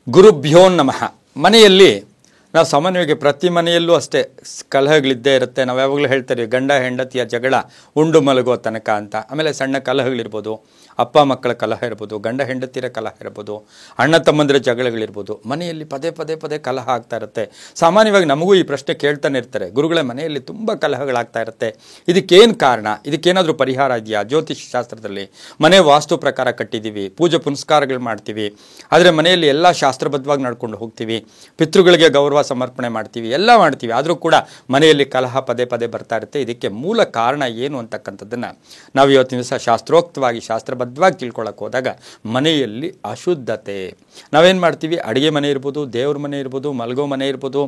ಗುರುಭ್ಯೋ ನಮಃ. ಮನೆಯಲ್ಲಿ ನಾವು ಸಾಮಾನ್ಯವಾಗಿ ಪ್ರತಿ ಮನೆಯಲ್ಲೂ ಅಷ್ಟೇ ಕಲಹಗಳಿದ್ದೇ ಇರುತ್ತೆ. ನಾವು ಯಾವಾಗಲೂ ಹೇಳ್ತಾರೆ ಗಂಡ ಹೆಂಡತಿಯ ಜಗಳ ಉಂಡು ಮಲಗೋ ತನಕ ಅಂತ. ಆಮೇಲೆ ಸಣ್ಣ ಕಲಹಗಳಿರ್ಬೋದು, ಅಪ್ಪ ಮಕ್ಕಳ ಕಲಹ ಇರ್ಬೋದು, ಗಂಡ ಹೆಂಡತಿಯರ ಕಲಹ ಇರ್ಬೋದು, ಅಣ್ಣ ತಮ್ಮಂದಿರ ಜಗಳಗಳಿರ್ಬೋದು. ಮನೆಯಲ್ಲಿ ಪದೇ ಪದೇ ಪದೇ ಕಲಹ ಆಗ್ತಾ ಇರುತ್ತೆ. ಸಾಮಾನ್ಯವಾಗಿ ನಮಗೂ ಈ ಪ್ರಶ್ನೆ ಕೇಳ್ತಾನೆ ಇರ್ತಾರೆ, ಗುರುಗಳ ಮನೆಯಲ್ಲಿ ತುಂಬ ಕಲಹಗಳಾಗ್ತಾ ಇರುತ್ತೆ, ಇದಕ್ಕೇನು ಕಾರಣ, ಇದಕ್ಕೇನಾದರೂ ಪರಿಹಾರ ಇದೆಯಾ? ಜ್ಯೋತಿಷ ಶಾಸ್ತ್ರದಲ್ಲಿ ಮನೆ ವಾಸ್ತು ಪ್ರಕಾರ ಕಟ್ಟಿದ್ದೀವಿ, ಪೂಜೆ ಪುನಸ್ಕಾರಗಳು ಮಾಡ್ತೀವಿ, ಆದರೆ ಮನೆಯಲ್ಲಿ ಎಲ್ಲ ಶಾಸ್ತ್ರಬದ್ಧವಾಗಿ ನಡ್ಕೊಂಡು ಹೋಗ್ತೀವಿ, ಪಿತೃಗಳಿಗೆ ಗೌರವ ಸಮರ್ಪಣೆ ಮಾಡ್ತೀವಿ, ಎಲ್ಲ ಮಾಡ್ತೀವಿ, ಆದರೂ ಕೂಡ ಮನೆಯಲ್ಲಿ ಕಲಹ ಪದೇ ಪದೇ ಬರ್ತಾ ಇರುತ್ತೆ. ಇದಕ್ಕೆ ಮೂಲ ಕಾರಣ ಏನು ಅಂತಕ್ಕಂಥದ್ದನ್ನು ನಾವು ಇವತ್ತಿನ ದಿವಸ ಶಾಸ್ತ್ರೋಕ್ತವಾಗಿ ಶಾಸ್ತ್ರಬದ್ಧವಾಗಿ ತಿಳ್ಕೊಳ್ಳೋಕೆ ಹೋದಾಗ, ಮನೆಯಲ್ಲಿ ಅಶುದ್ಧತೆ. ನಾವೇನು ಮಾಡ್ತೀವಿ, ಅಡುಗೆ ಮನೆ ಇರ್ಬೋದು, ದೇವ್ರ ಮನೆ ಇರ್ಬೋದು, ಮಲಗೋ ಮನೆ ಇರ್ಬೋದು,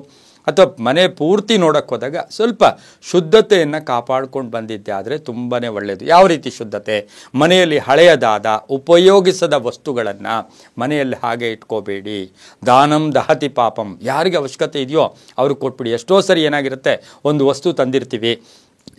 ಅಥವಾ ಮನೆ ಪೂರ್ತಿ ನೋಡೋಕ್ಕೆ ಹೋದಾಗ ಸ್ವಲ್ಪ ಶುದ್ಧತೆಯನ್ನು ಕಾಪಾಡ್ಕೊಂಡು ಬಂದಿದ್ದೆ ಆದರೆ ತುಂಬಾ ಒಳ್ಳೆಯದು. ಯಾವ ರೀತಿ ಶುದ್ಧತೆ? ಮನೆಯಲ್ಲಿ ಹಳೆಯದಾದ ಉಪಯೋಗಿಸದ ವಸ್ತುಗಳನ್ನು ಮನೆಯಲ್ಲಿ ಹಾಗೆ ಇಟ್ಕೋಬೇಡಿ. ದಾನಂ ದಹತಿ ಪಾಪಂ. ಯಾರಿಗೆ ಅವಶ್ಯಕತೆ ಇದೆಯೋ ಅವ್ರಿಗೆ ಕೊಟ್ಬಿಡಿ. ಎಷ್ಟೋ ಸರಿ ಏನಾಗಿರುತ್ತೆ, ಒಂದು ವಸ್ತು ತಂದಿರ್ತೀವಿ,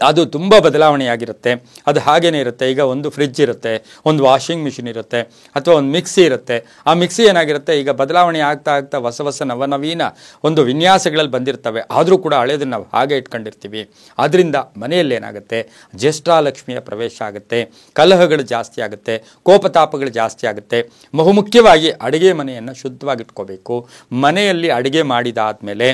ಅದು ತುಂಬ ಬದಲಾವಣೆಯಾಗಿರುತ್ತೆ, ಅದು ಹಾಗೇ ಇರುತ್ತೆ. ಈಗ ಒಂದು ಫ್ರಿಡ್ಜ್ ಇರುತ್ತೆ, ಒಂದು ವಾಷಿಂಗ್ ಮಿಷಿನ್ ಇರುತ್ತೆ, ಅಥವಾ ಒಂದು ಮಿಕ್ಸಿ ಇರುತ್ತೆ. ಆ ಮಿಕ್ಸಿ ಏನಾಗಿರುತ್ತೆ, ಈಗ ಬದಲಾವಣೆ ಆಗ್ತಾ ಆಗ್ತಾ ಹೊಸ ನವನವೀನ ಒಂದು ವಿನ್ಯಾಸಗಳಲ್ಲಿ ಬಂದಿರ್ತವೆ, ಆದರೂ ಕೂಡ ಹಳೆಯದನ್ನು ನಾವು ಹಾಗೆ ಇಟ್ಕೊಂಡಿರ್ತೀವಿ. ಆದ್ದರಿಂದ ಮನೆಯಲ್ಲಿ ಏನಾಗುತ್ತೆ, ಜ್ಯೇಷ್ಠಾಲಕ್ಷ್ಮಿಯ ಪ್ರವೇಶ ಆಗುತ್ತೆ, ಕಲಹಗಳು ಜಾಸ್ತಿ ಆಗುತ್ತೆ, ಕೋಪತಾಪಗಳು ಜಾಸ್ತಿ ಆಗುತ್ತೆ. ಬಹುಮುಖ್ಯವಾಗಿ ಅಡುಗೆ ಮನೆಯನ್ನು ಶುದ್ಧವಾಗಿಟ್ಕೋಬೇಕು. ಮನೆಯಲ್ಲಿ ಅಡುಗೆ ಮಾಡಿದಾದ್ಮೇಲೆ,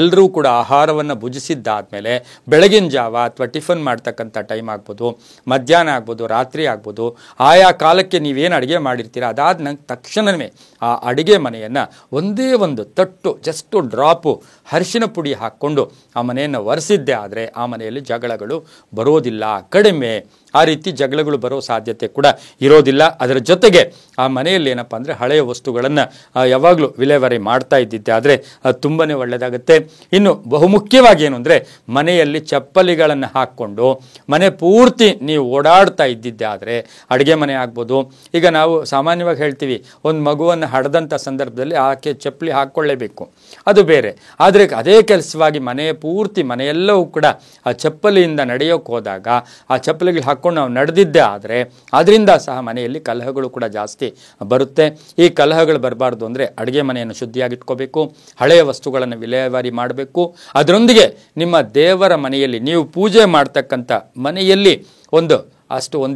ಎಲ್ಲರೂ ಕೂಡ ಆಹಾರವನ್ನು ಭುಜಿಸಿದ್ದಾದಮೇಲೆ, ಬೆಳಗಿನ ಜಾವ ಅಥವಾ ಟಿಫನ್ ಮಾಡ್ತಕ್ಕಂಥ ಟೈಮ್ ಆಗ್ಬೋದು, ಮಧ್ಯಾಹ್ನ ಆಗ್ಬೋದು, ರಾತ್ರಿ ಆಗ್ಬೋದು, ಆಯಾ ಕಾಲಕ್ಕೆ ನೀವೇನು ಅಡುಗೆ ಮಾಡಿರ್ತೀರ ಅದಾದ ನಂಗೆ ತಕ್ಷಣವೇ ಆ ಅಡುಗೆ ಮನೆಯನ್ನು ಒಂದೇ ಒಂದು ತಟ್ಟು ಜಸ್ಟು ಡ್ರಾಪು ಅರಿಶಿನ ಪುಡಿ ಹಾಕ್ಕೊಂಡು ಆ ಮನೆಯನ್ನು ಒರೆಸಿದ್ದೆ ಆದರೆ ಆ ಮನೆಯಲ್ಲಿ ಜಗಳಗಳು ಬರೋದಿಲ್ಲ, ಕಡಿಮೆ. ಆ ರೀತಿ ಜಗಳಗಳು ಬರೋ ಸಾಧ್ಯತೆ ಕೂಡ ಇರೋದಿಲ್ಲ. ಅದರ ಜೊತೆಗೆ ಆ ಮನೆಯಲ್ಲಿ ಏನಪ್ಪ ಅಂದರೆ ಹಳೆಯ ವಸ್ತುಗಳನ್ನು ಯಾವಾಗಲೂ ವಿಲೇವಾರಿ ಮಾಡ್ತಾ ಇದ್ದಿದ್ದೆ ಆದರೆ ಅದು ತುಂಬಾ ಒಳ್ಳೆಯದಾಗುತ್ತೆ. ಇನ್ನು ಬಹುಮುಖ್ಯವಾಗಿ ಏನು ಅಂದರೆ, ಮನೆಯಲ್ಲಿ ಚಪ್ಪಲಿಗಳನ್ನು ಹಾಕ್ಕೊಂಡು ಮನೆ ಪೂರ್ತಿ ನೀವು ಓಡಾಡ್ತಾ ಇದ್ದಿದ್ದೆ ಆದರೆ, ಅಡುಗೆ ಮನೆ ಆಗ್ಬೋದು, ಈಗ ನಾವು ಸಾಮಾನ್ಯವಾಗಿ ಹೇಳ್ತೀವಿ ಒಂದು ಮಗುವನ್ನು ಹಡೆದಂಥ ಸಂದರ್ಭದಲ್ಲಿ ಆಕೆ ಚಪ್ಪಲಿ ಹಾಕ್ಕೊಳ್ಳೇಬೇಕು, ಅದು ಬೇರೆ. ಆದರೆ ಅದೇ ಕೆಲಸವಾಗಿ ಮನೆ ಪೂರ್ತಿ ಮನೆಯೆಲ್ಲವೂ ಕೂಡ ಆ ಚಪ್ಪಲಿಯಿಂದ ನಡೆಯೋಕ್ಕೆ ಹೋದಾಗ ಆ ಚಪ್ಪಲಿಗಳು ಹಾಕ್ಕೊಂಡು ನಾವು ನಡೆದಿದ್ದೆ ಆದರೆ ಅದರಿಂದ ಸಹ ಮನೆಯಲ್ಲಿ ಕಲಹಗಳು ಕೂಡ ಜಾಸ್ತಿ ಬರುತ್ತೆ. ಈ ಕಲಹಗಳು ಬರಬಾರ್ದು ಅಂದರೆ ಅಡುಗೆ ಮನೆಯನ್ನು ಶುದ್ಧಿಯಾಗಿಟ್ಕೋಬೇಕು, ಹಳೆಯ ವಸ್ತುಗಳನ್ನು ವಿಲೇವಾರಿ ಮಾಡಬೇಕು. ಅದರೊಂದಿಗೆ ನಿಮ್ಮ ದೇವರ ಮನೆಯಲ್ಲಿ ನೀವು ಪೂಜೆ ಮಾಡ್ತಕ್ಕಂಥ ಮನೆಯಲ್ಲಿ ಒಂದು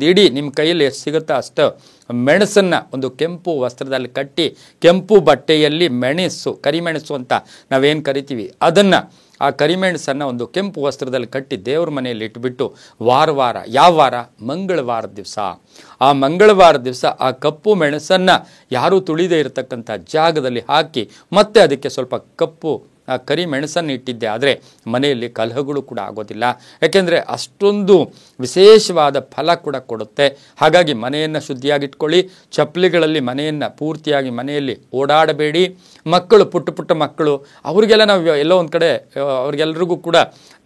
ಇಡೀ ನಿಮ್ಮ ಕೈಯಲ್ಲಿ ಎಷ್ಟು ಸಿಗುತ್ತೋ ಅಷ್ಟು ಮೆಣಸನ್ನು ಒಂದು ಕೆಂಪು ವಸ್ತ್ರದಲ್ಲಿ ಕಟ್ಟಿ, ಕೆಂಪು ಬಟ್ಟೆಯಲ್ಲಿ ಮೆಣಸು, ಕರಿಮೆಣಸು ಅಂತ ನಾವೇನು ಕರಿತೀವಿ, ಅದನ್ನು ಆ ಕರಿಮೆಣಸನ್ನು ಒಂದು ಕೆಂಪು ವಸ್ತ್ರದಲ್ಲಿ ಕಟ್ಟಿ ದೇವ್ರ ಮನೆಯಲ್ಲಿ ಇಟ್ಬಿಟ್ಟು ವಾರ ಯಾವ ವಾರ? ಮಂಗಳವಾರದ ದಿವಸ. ಆ ಮಂಗಳವಾರದ ದಿವಸ ಆ ಕಪ್ಪು ಮೆಣಸನ್ನು ಯಾರೂ ತುಳಿದೇ ಇರತಕ್ಕಂಥ ಜಾಗದಲ್ಲಿ ಹಾಕಿ ಮತ್ತೆ ಅದಕ್ಕೆ ಸ್ವಲ್ಪ ಕಪ್ಪು ಕರಿಮೆಣಸನ್ನು ಇಟ್ಟಿದ್ದೆ ಆದರೆ ಮನೆಯಲ್ಲಿ ಕಲಹಗಳು ಕೂಡ ಆಗೋದಿಲ್ಲ. ಯಾಕೆಂದರೆ ಅಷ್ಟೊಂದು ವಿಶೇಷವಾದ ಫಲ ಕೂಡ ಕೊಡುತ್ತೆ. ಹಾಗಾಗಿ ಮನೆಯನ್ನು ಶುದ್ಧಿಯಾಗಿಟ್ಕೊಳ್ಳಿ. ಚಪ್ಪಲಿಗಳಲ್ಲಿ ಮನೆಯನ್ನು ಪೂರ್ತಿಯಾಗಿ ಮನೆಯಲ್ಲಿ ಓಡಾಡಬೇಡಿ. ಮಕ್ಕಳು, ಪುಟ್ಟ ಮಕ್ಕಳು, ಅವರಿಗೆಲ್ಲ ನಾವು ಎಲ್ಲೋ ಒಂದು ಕಡೆ ಅವ್ರಿಗೆಲ್ರಿಗೂ ಕೂಡ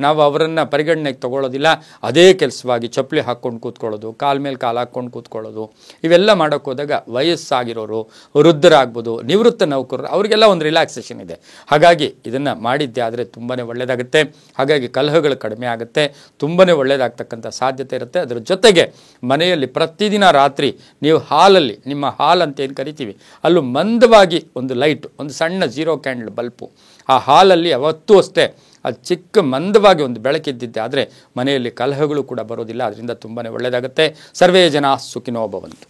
ನಾವು ಅವರನ್ನು ಪರಿಗಣನೆಗೆ ತಗೊಳ್ಳೋದಿಲ್ಲ. ಅದೇ ಕೆಲಸವಾಗಿ ಚಪ್ಪಲಿ ಹಾಕ್ಕೊಂಡು ಕೂತ್ಕೊಳ್ಳೋದು, ಕಾಲ ಮೇಲೆ ಕಾಲು ಹಾಕ್ಕೊಂಡು ಕೂತ್ಕೊಳ್ಳೋದು, ಇವೆಲ್ಲ ಮಾಡೋಕ್ಕೆ ಹೋದಾಗ ವಯಸ್ಸಾಗಿರೋರು, ವೃದ್ಧರಾಗ್ಬೋದು, ನಿವೃತ್ತ ನೌಕರರು, ಅವರಿಗೆಲ್ಲ ಒಂದು ರಿಲ್ಯಾಕ್ಸೇಷನ್ ಇದೆ. ಹಾಗಾಗಿ ಇದನ್ನು ಮಾಡಿದ್ದೆ ಆದರೆ ತುಂಬಾ ಒಳ್ಳೆಯದಾಗುತ್ತೆ. ಹಾಗಾಗಿ ಕಲಹಗಳು ಕಡಿಮೆ ಆಗುತ್ತೆ, ತುಂಬಾ ಒಳ್ಳೆಯದಾಗ್ತಕ್ಕಂಥ ಸಾಧ್ಯತೆ ಇರುತ್ತೆ. ಅದರ ಜೊತೆಗೆ ಮನೆಯಲ್ಲಿ ಪ್ರತಿದಿನ ರಾತ್ರಿ ನೀವು ಹಾಲಲ್ಲಿ, ನಿಮ್ಮ ಹಾಲ್ ಅಂತ ಏನು ಕರಿತೀವಿ, ಅಲ್ಲೂ ಮಂದವಾಗಿ ಒಂದು ಲೈಟ್, ಒಂದು ಸಣ್ಣ 0 ಕ್ಯಾಂಡಲ್ ಬಲ್ಪು ಆ ಹಾಲಲ್ಲಿ ಯಾವತ್ತೂ ಅಷ್ಟೇ ಅದು ಚಿಕ್ಕ ಮಂದವಾಗಿ ಒಂದು ಬೆಳಕಿದ್ದಿದ್ದೆ ಆದರೆ ಮನೆಯಲ್ಲಿ ಕಲಹಗಳು ಕೂಡ ಬರೋದಿಲ್ಲ. ಅದರಿಂದ ತುಂಬಾ ಒಳ್ಳೆಯದಾಗುತ್ತೆ. ಸರ್ವೇ ಜನ ಸುಖಿನೋ ಭವಂತು.